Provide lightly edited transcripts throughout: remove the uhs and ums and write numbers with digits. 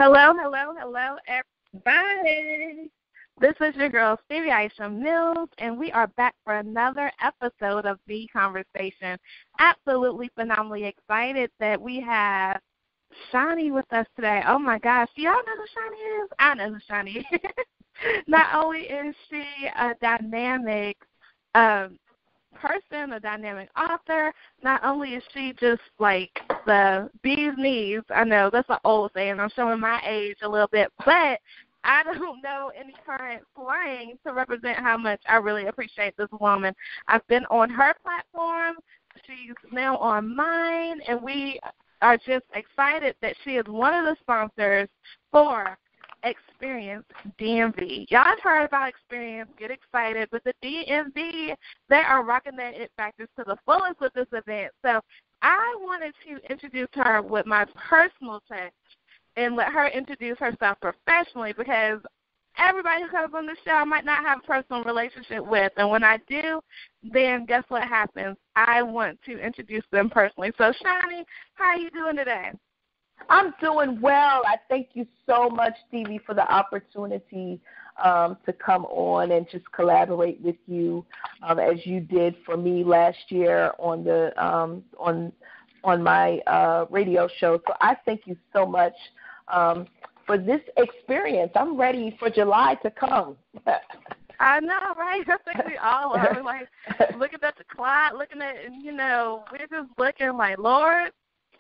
Hello, hello, hello, everybody. This is your girl, Stevie Aisha Mills, and we are back for another episode of The Conversation. Absolutely phenomenally excited that we have Shani with us today. Oh, my gosh. Do y'all know who Shani is? I know who Shani is. Not only is she a dynamic person, a dynamic author, not only is she just like the bee's knees, I know that's an old saying, I'm showing my age a little bit, but I don't know any current slang to represent how much I really appreciate this woman. I've been on her platform, she's now on mine, and we are just excited that she is one of the sponsors for Experience DMV. Y'all have heard about Experience, get excited, but the DMV, they are rocking their it factors to the fullest with this event. So I wanted to introduce her with my personal touch and let her introduce herself professionally, because everybody who comes on the show I might not have a personal relationship with, and when I do, then guess what happens? I want to introduce them personally. So Shani, how are you doing today? I'm doing well. I thank you so much, Stevie, for the opportunity to come on and just collaborate with you as you did for me last year on the on my radio show. So I thank you so much for this experience. I'm ready for July to come. I know, right? I think we all are. We're like looking at the clock, looking at, we're just looking like, Lord,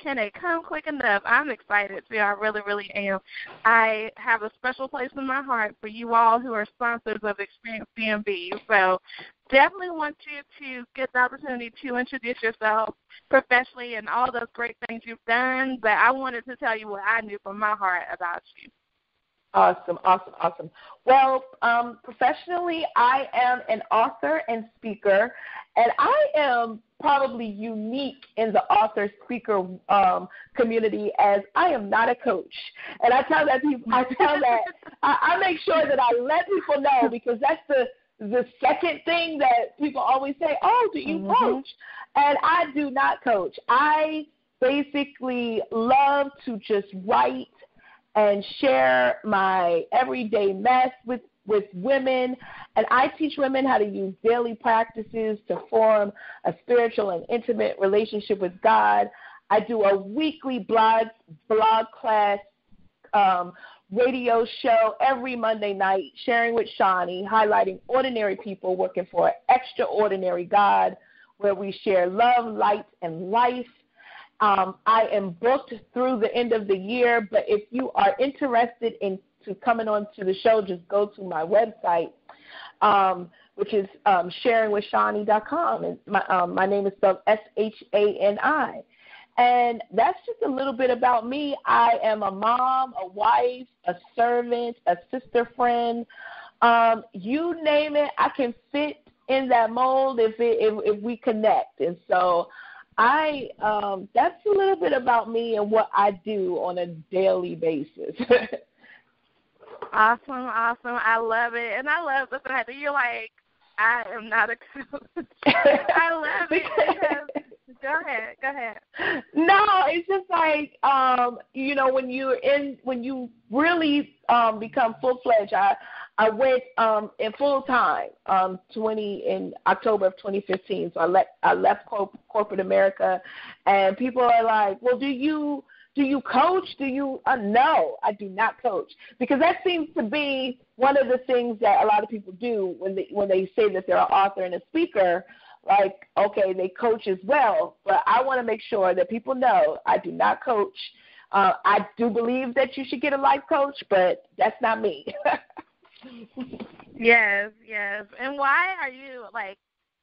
can it come quick enough? I'm excited, too. I really, really am. I have a special place in my heart for you all who are sponsors of Experience DMV. So definitely want you to get the opportunity to introduce yourself professionally and all those great things you've done. But I wanted to tell you what I knew from my heart about you. Awesome. Well, professionally, I am an author and speaker, and I am probably unique in the author-speaker community, as I am not a coach. And I tell that I make sure that I let people know, because that's the second thing that people always say, oh, do you coach? And I do not coach. I basically love to just write and share my everyday mess with women. And I teach women how to use daily practices to form a spiritual and intimate relationship with God. I do a weekly blog class radio show every Monday night, Sharing with Shani, highlighting ordinary people working for an extraordinary God, where we share love, light, and life. I am booked through the end of the year, but if you are interested in coming on to the show, just go to my website, which is sharingwithshani.com. And my name is spelled Shani. And that's just a little bit about me. I am a mom, a wife, a servant, a sister friend. You name it, I can fit in that mold if we connect. And so that's a little bit about me and what I do on a daily basis. Awesome. I love it. And I love the fact that you're like, I am not a coach. I love it because go ahead. No, it's just like, when you really become full-fledged, I went in full-time in October of 2015. So I left corporate America, and people are like, well, do you coach? No, I do not coach, because that seems to be one of the things that a lot of people do when they say that they're an author and a speaker. Like, okay, they coach as well, but I want to make sure that people know I do not coach. I do believe that you should get a life coach, but that's not me. Yes. And why are you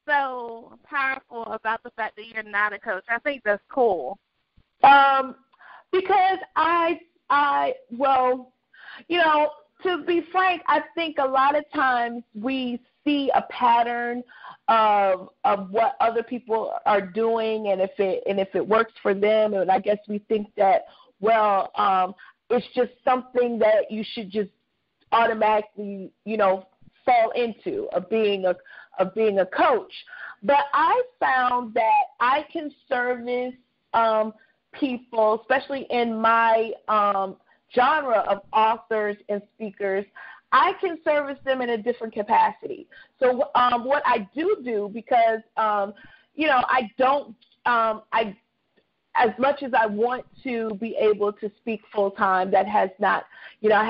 so powerful about the fact that you're not a coach? I think that's cool. Because to be frank, I think a lot of times we see a pattern of what other people are doing, and if it works for them, and I guess we think that, it's just something that you should just automatically, fall into, of being a coach. But I found that I can service people, especially in my genre of authors and speakers, I can service them in a different capacity. So what I do, because, I don't, as much as I want to be able to speak full time, that has not, I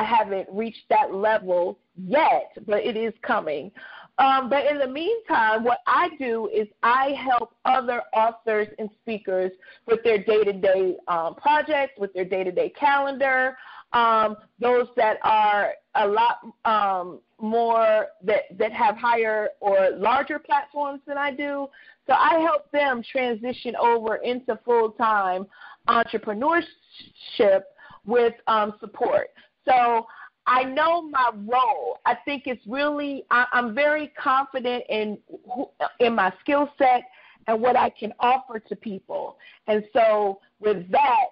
haven't reached that level yet, but it is coming. But in the meantime, what I do is I help other authors and speakers with their day-to-day projects, with their day-to-day calendar, those that are a lot more, that have higher or larger platforms than I do. So I help them transition over into full-time entrepreneurship with support. So I know my role. I think it's really, I'm very confident in my skill set and what I can offer to people. And so with that,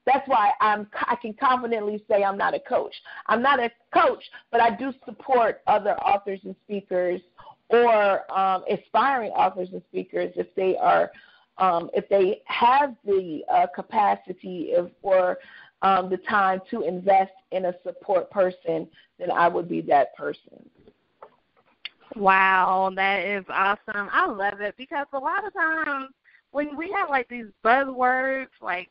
that's why I can confidently say I'm not a coach. I'm not a coach, but I do support other authors and speakers, or aspiring authors and speakers, if they are, if they have the capacity or the time to invest in a support person, then I would be that person. Wow, that is awesome. I love it, because a lot of times when we have like these buzzwords like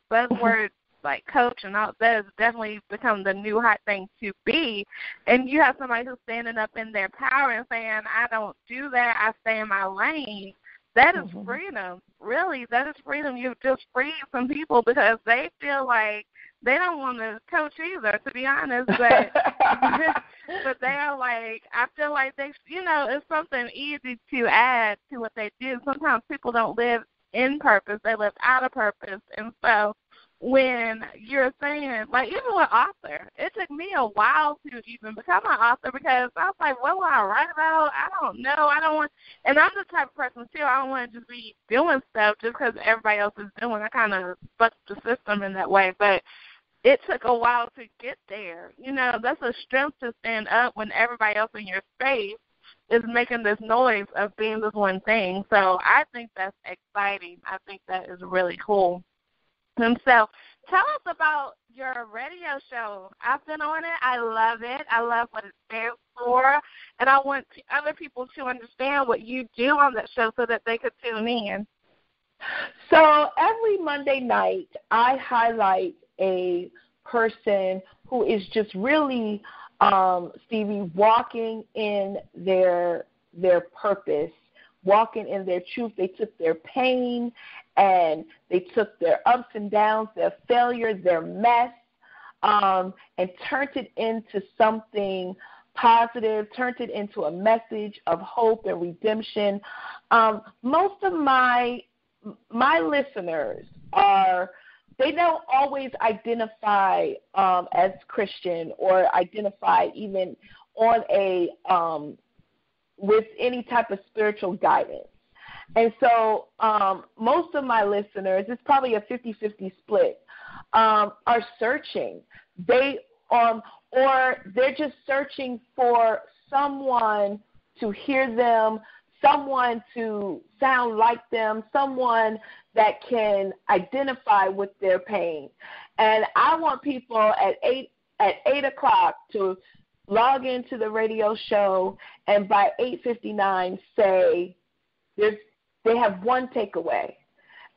coach and all, that has definitely become the new hot thing to be. And you have somebody who's standing up in their power and saying, I don't do that, I stay in my lane. That is freedom. Really, that is freedom. You've just freed some people because they feel like they don't want to coach either, to be honest. But but they are like, I feel like they, it's something easy to add to what they do. Sometimes people don't live in purpose. They live out of purpose. And so when you're saying, like, even with author, it took me a while to even become an author, because I was like, what will I write about? I don't know. I don't want, and I'm the type of person, too, I don't want to just be doing stuff just because everybody else is doing. I kind of buck the system in that way, but it took a while to get there. That's a strength to stand up when everybody else in your space is making this noise of being this one thing. So I think that's exciting. I think that is really cool. And so tell us about your radio show. I've been on it. I love it. I love what it stands for. And I want other people to understand what you do on that show so that they could tune in. So every Monday night, I highlight a person who is just really, Stevie, walking in their purpose, walking in their truth. They took their pain and they took their ups and downs, their failures, their mess, and turned it into something positive, turned it into a message of hope and redemption. Most of my listeners they don't always identify as Christian or identify even on a with any type of spiritual guidance. And so most of my listeners, it's probably a 50-50 split, are searching. Or they're just searching for someone to hear them, someone to sound like them, someone that can identify with their pain. And I want people at 8 o'clock to log into the radio show, and by 8:59 say they have one takeaway.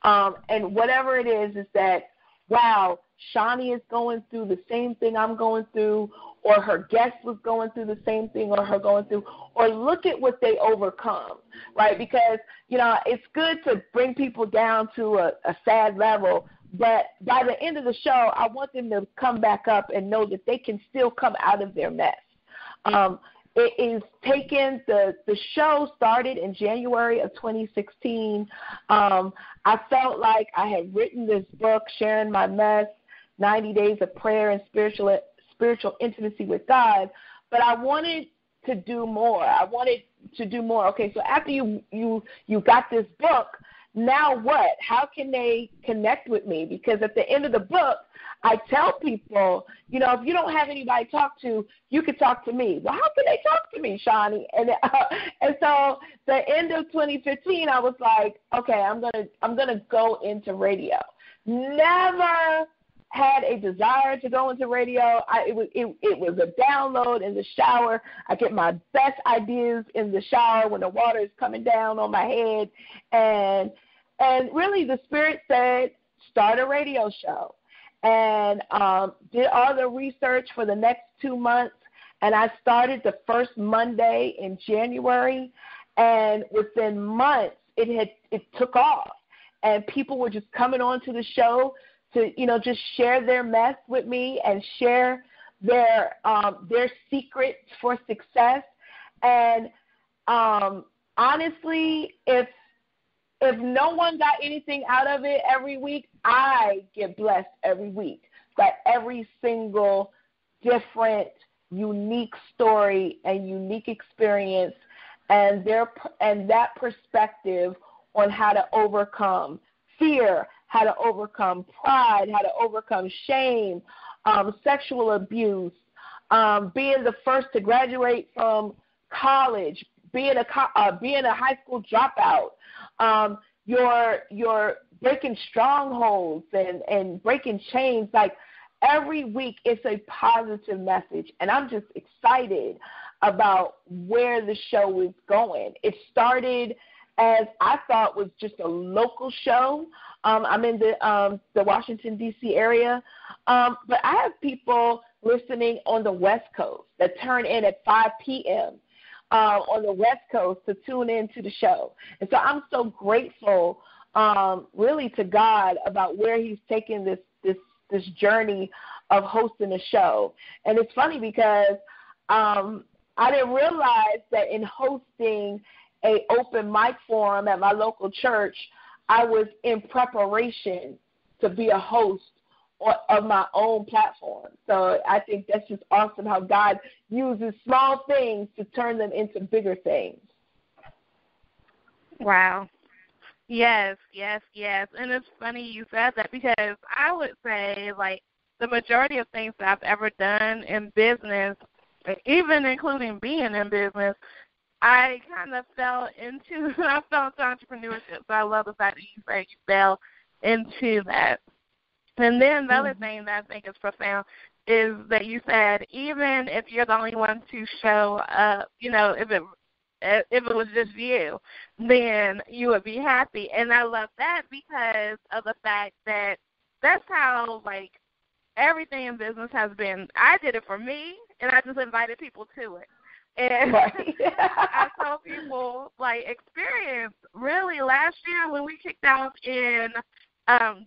And whatever it is that, wow, Shani is going through the same thing I'm going through, or her guest was going through the same thing or look at what they overcome, right? Because, it's good to bring people down to a sad level, but by the end of the show, I want them to come back up and know that they can still come out of their mess. It is taken, the show started in January of 2016. I felt like I had written this book, Sharing My Mess, 90 Days of Prayer and Spiritual Intimacy with God, but I wanted to do more. Okay, so after you got this book, now what? How can they connect with me? Because at the end of the book, I tell people, if you don't have anybody to talk to, you can talk to me. Well, how can they talk to me, Shani? And so the end of 2015, I was like, okay, I'm gonna go into radio. Never had a desire to go into radio. It was a download in the shower. I get my best ideas in the shower when the water is coming down on my head. And really the Spirit said, start a radio show. And did all the research for the next 2 months. And I started the first Monday in January. And within months, it took off. And people were just coming on to the show to, just share their mess with me and share their secrets for success. And honestly, if no one got anything out of it every week, I get blessed every week by every single different, unique story and unique experience and that perspective on how to overcome fear, how to overcome pride, how to overcome shame, sexual abuse, being the first to graduate from college, being a high school dropout, you're breaking strongholds and breaking chains. Like every week, it's a positive message, and I'm just excited about where the show is going. It started as I thought was just a local show. I'm in the Washington, D.C. area, but I have people listening on the West Coast that turn in at 5 p.m. On the West Coast to tune in to the show. And so I'm so grateful really to God about where he's taken this journey of hosting a show. And it's funny because I didn't realize that in hosting an open mic forum at my local church, I was in preparation to be a host of my own platform. So I think that's just awesome how God uses small things to turn them into bigger things. Wow. Yes. And it's funny you said that because I would say, like, the majority of things that I've ever done in business, even including being in business, I kind of fell into entrepreneurship. So I love the fact that you say you fell into that. And then the other thing that I think is profound is that you said even if you're the only one to show up, if it was just you, then you would be happy. And I love that because of the fact that that's how, like, everything in business has been. I did it for me, and I just invited people to it. And I told people, like, experience really last year when we kicked off in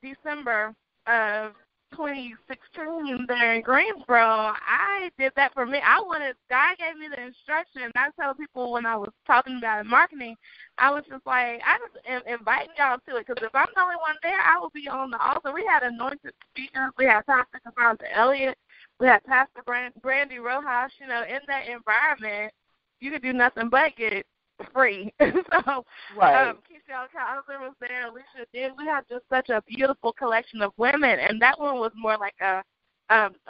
December of 2016 there in Greensboro, I did that for me. God gave me the instruction. I tell people when I was talking about it, marketing, I was just like, I just am inviting y'all to it because if I'm the only one there, I will be on the altar. We had anointed speakers. We had Pastor Cassandra Elliott. We had Pastor Brandy Rojas. In that environment, you could do nothing but get it free. So, Keisha Kaiser was there. Alicia did. We had just such a beautiful collection of women, and that one was more like a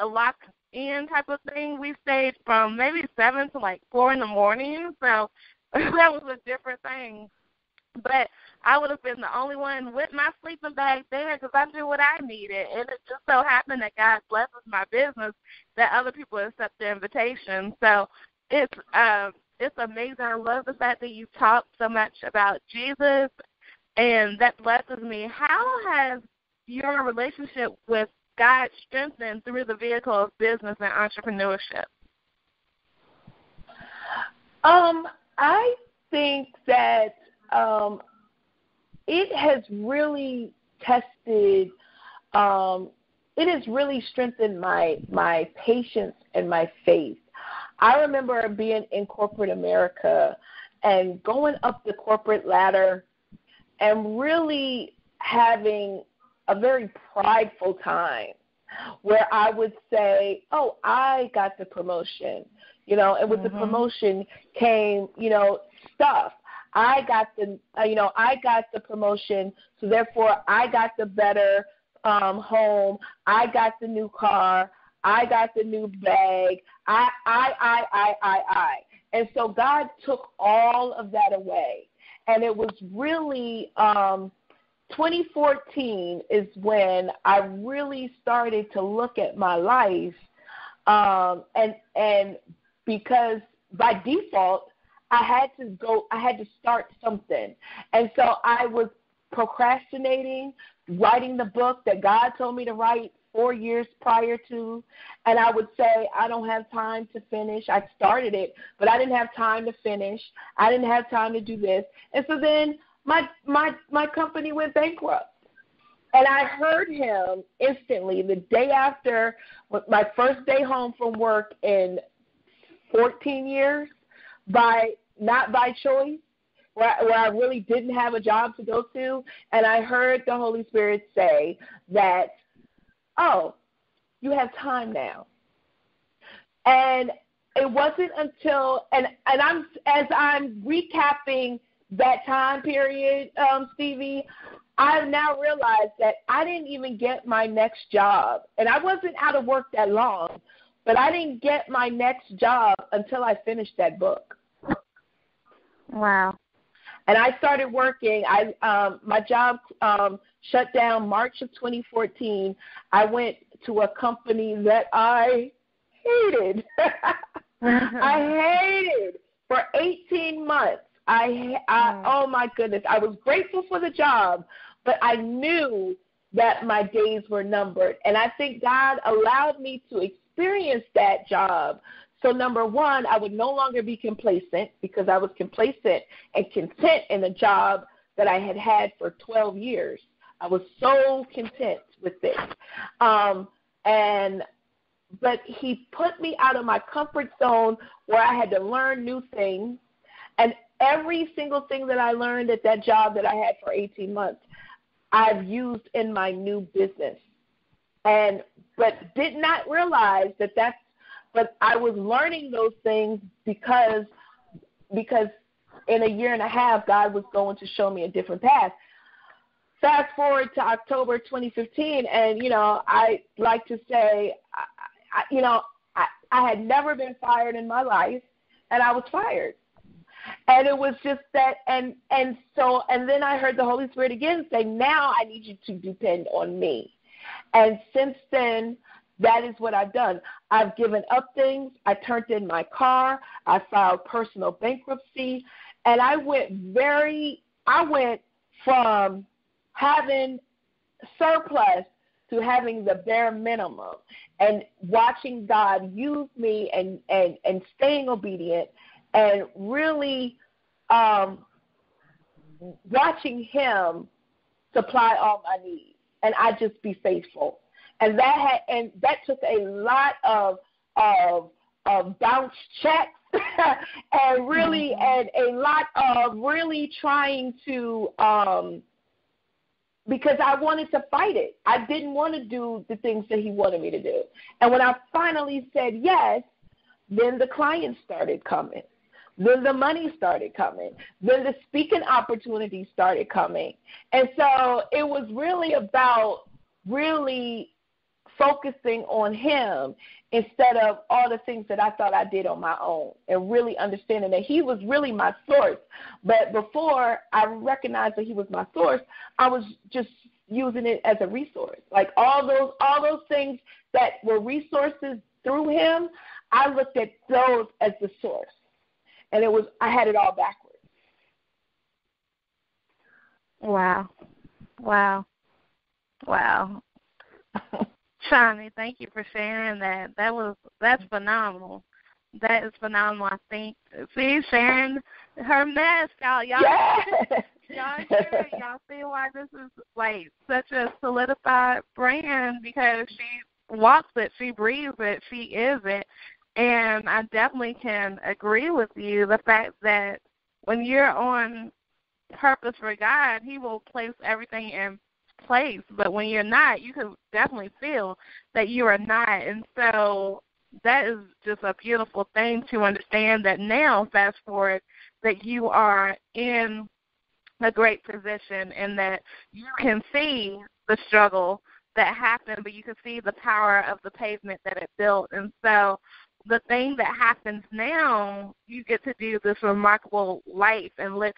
locked-in type of thing. We stayed from maybe 7 to like 4 in the morning, so that was a different thing. But I would have been the only one with my sleeping bag there because I knew what I needed, and it just so happened that God blesses my business that other people accept the invitation. So it's amazing. I love the fact that you talk so much about Jesus, and that blesses me. How has your relationship with God strengthened through the vehicle of business and entrepreneurship? I think that it has really tested, it has really strengthened my patience and my faith. I remember being in corporate America and going up the corporate ladder and really having a very prideful time where I would say, oh, I got the promotion, and with the promotion came, stuff. I got the promotion, so therefore I got the better home. I got the new car. I got the new bag. I. And so God took all of that away. And it was really 2014 is when I really started to look at my life, and because by default I had to start something, and so I was procrastinating writing the book that God told me to write 4 years prior to, and I would say, I don't have time to finish. I started it, but I didn't have time to finish. I didn't have time to do this. And so then my company went bankrupt. And I heard him instantly the day after my first day home from work in 14 years, not by choice, where I really didn't have a job to go to. And I heard the Holy Spirit say that, oh, you have time now. And it wasn't until, and as I'm recapping that time period, Stevie, I've now realized that I didn't even get my next job. And I wasn't out of work that long, but I didn't get my next job until I finished that book. Wow. And I started working. My job shut down March of 2014. I went to a company that I hated. I hated for 18 months. Oh my goodness. I was grateful for the job, but I knew that my days were numbered. And I think God allowed me to experience that job. So number one, I would no longer be complacent, because I was complacent and content in a job that I had had for 12 years. I was so content with this. But he put me out of my comfort zone where I had to learn new things. And every single thing that I learned at that job that I had for 18 months, I've used in my new business. But did not realize but I was learning those things because in a year and a half, God was going to show me a different path. Fast forward to October 2015, and, I like to say, I had never been fired in my life, and I was fired. And it was just that, and then I heard the Holy Spirit again say, now I need you to depend on me. And since then, that is what I've done. I've given up things. I turned in my car. I filed personal bankruptcy. And I went from having surplus to having the bare minimum, and watching God use me and staying obedient, and really watching him supply all my needs, and I just be faithful. And that took a lot of bounce checks and really and a lot of really trying to because I wanted to fight it. I didn't want to do the things that he wanted me to do. And when I finally said yes, then the clients started coming. Then the money started coming. Then the speaking opportunities started coming. And so it was really about really focusing on him instead of all the things that I thought I did on my own, and really understanding that he was really my source. But before I recognized that he was my source, I was just using it as a resource. Like all those things that were resources through him, I looked at those as the source. And I had it all backwards. Wow. Shani, thank you for sharing that. That's phenomenal. That is phenomenal, I think. See, sharing her mess, y'all. Yeah. Y'all see why this is like such a solidified brand, because she walks it, she breathes it, she is it. And I definitely can agree with you, the fact that when you're on purpose for God, he will place everything in place. But when you're not, you can definitely feel that you are not. And so that is just a beautiful thing to understand, that now, fast forward, that you are in a great position and that you can see the struggle that happened, but you can see the power of the pavement that it built. And so the thing that happens now, you get to do this remarkable life and live.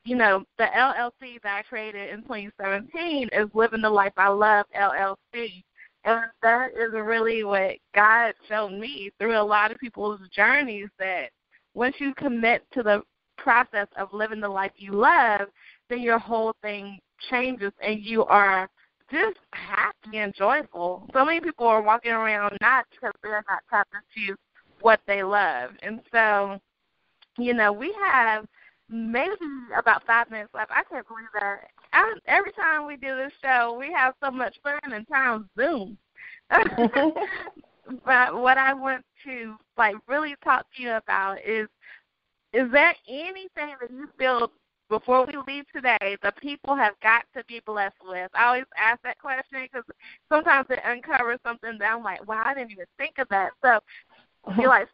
the LLC that I created in 2017 is Living the Life I Love LLC. And that is really what God showed me through a lot of people's journeys, that once you commit to the process of living the life you love, then your whole thing changes and you are just happy and joyful. So many people are walking around not because they're not tapped into what they love. And so, we have maybe about 5 minutes left. I can't believe that. Every time we do this show, we have so much fun and time zooms. But what I want to really talk to you about is there anything that you feel before we leave today the people have got to be blessed with? I always ask that question because sometimes it uncovers something that I'm like, wow, I didn't even think of that. So you're like,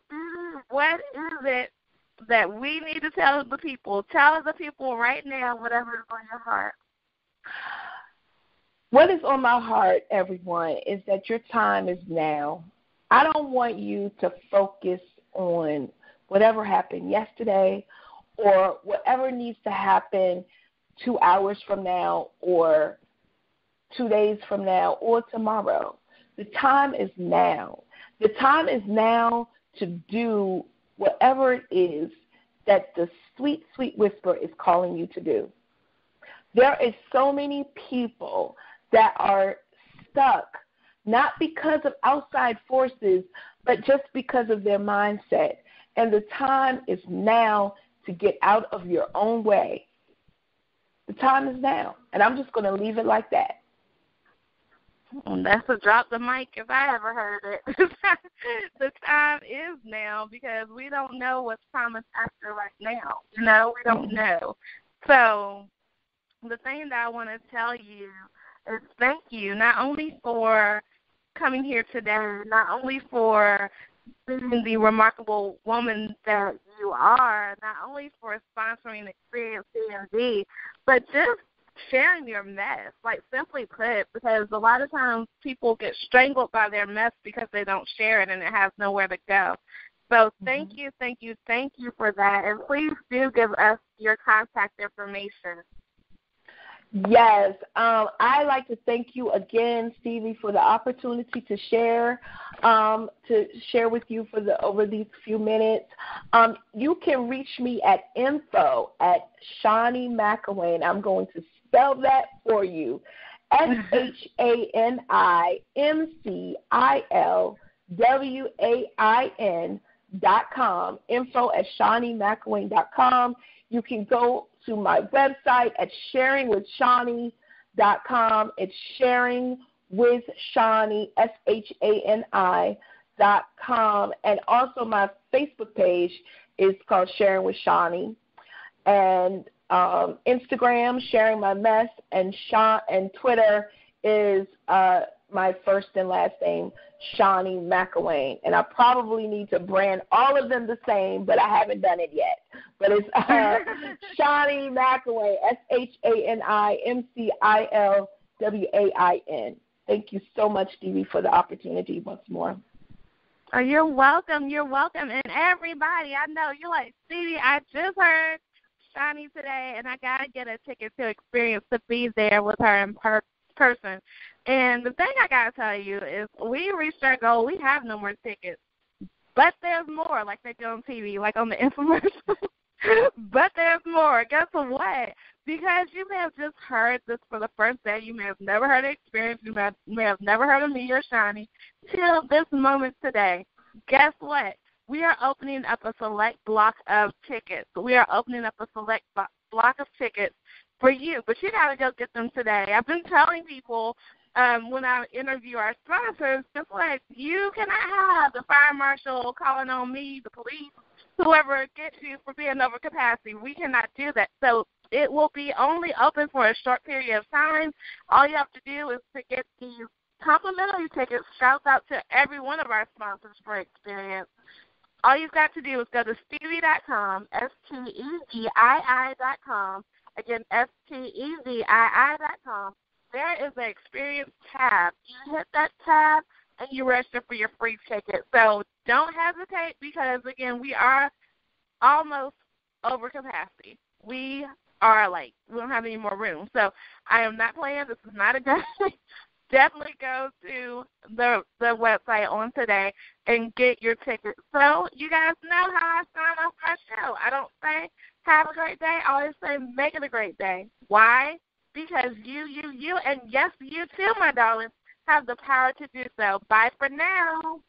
what is it that we need to tell the people? Tell the people right now whatever is on your heart. What is on my heart, everyone, is that your time is now. I don't want you to focus on whatever happened yesterday or whatever needs to happen 2 hours from now or 2 days from now or tomorrow. The time is now. The time is now to do whatever it is that the sweet, sweet whisper is calling you to do. There is so many people that are stuck, not because of outside forces, but just because of their mindset. And the time is now to get out of your own way. The time is now. And I'm just going to leave it like that. That's a drop the mic if I ever heard it. The time is now because we don't know what's coming after right now. We don't know. So the thing that I want to tell you is thank you, not only for coming here today, not only for being the remarkable woman that you are, not only for sponsoring Experience CMD, but just sharing your mess, simply put, because a lot of times people get strangled by their mess because they don't share it and it has nowhere to go. So thank you for that. And please do give us your contact information. Yes. I'd like to thank you again, Stevie, for the opportunity to share with you over these few minutes. You can reach me at info@Shani McIlwain. I'm going to spell that for you. SHANIMCILWAIN.com. info@ShaniMcIlwain.com. You can go to my website at sharingwithshani.com. It's sharingwithshani, SHANI.com. And also my Facebook page is called Sharing with Shani. And Instagram, Sharing My Mess, and Twitter is my first and last name, Shani McIlwain. And I probably need to brand all of them the same, but I haven't done it yet. But it's Shani McIlwain, SHANIMCILWAIN. Thank you so much, Stevie, for the opportunity once more. Oh, you're welcome. You're welcome. And everybody, I know, you're like, Stevie, I just heard Shani today, and I got to get a ticket to Experience to be there with her in person. And the thing I got to tell you is we reached our goal. We have no more tickets. But there's more, like they do on TV, like on the infomercial. But there's more. Guess what? Because you may have just heard this for the first day. You may have never heard of Experience. You may have never heard of me or Shani till this moment today. Guess what? We are opening up a select block of tickets. We are opening up a select block of tickets for you. But you got to go get them today. I've been telling people when I interview our sponsors, just like you cannot have the fire marshal calling on me, the police, whoever gets you for being over capacity. We cannot do that. So it will be only open for a short period of time. All you have to do is to get these complimentary tickets. Shout out to every one of our sponsors for Experience. All you've got to do is go to Stevie.com, STEVII.com. Again, STEVII.com. There is an Experience tab. You hit that tab, and you register for your free ticket. So don't hesitate because, again, we are almost over capacity. We are like, we don't have any more room. So I am not playing. This is not a good Definitely go to the website on today and get your tickets. So you guys know how I start off my show. I don't say have a great day. I always say make it a great day. Why? Because you, and yes, you too, my darling, have the power to do so. Bye for now.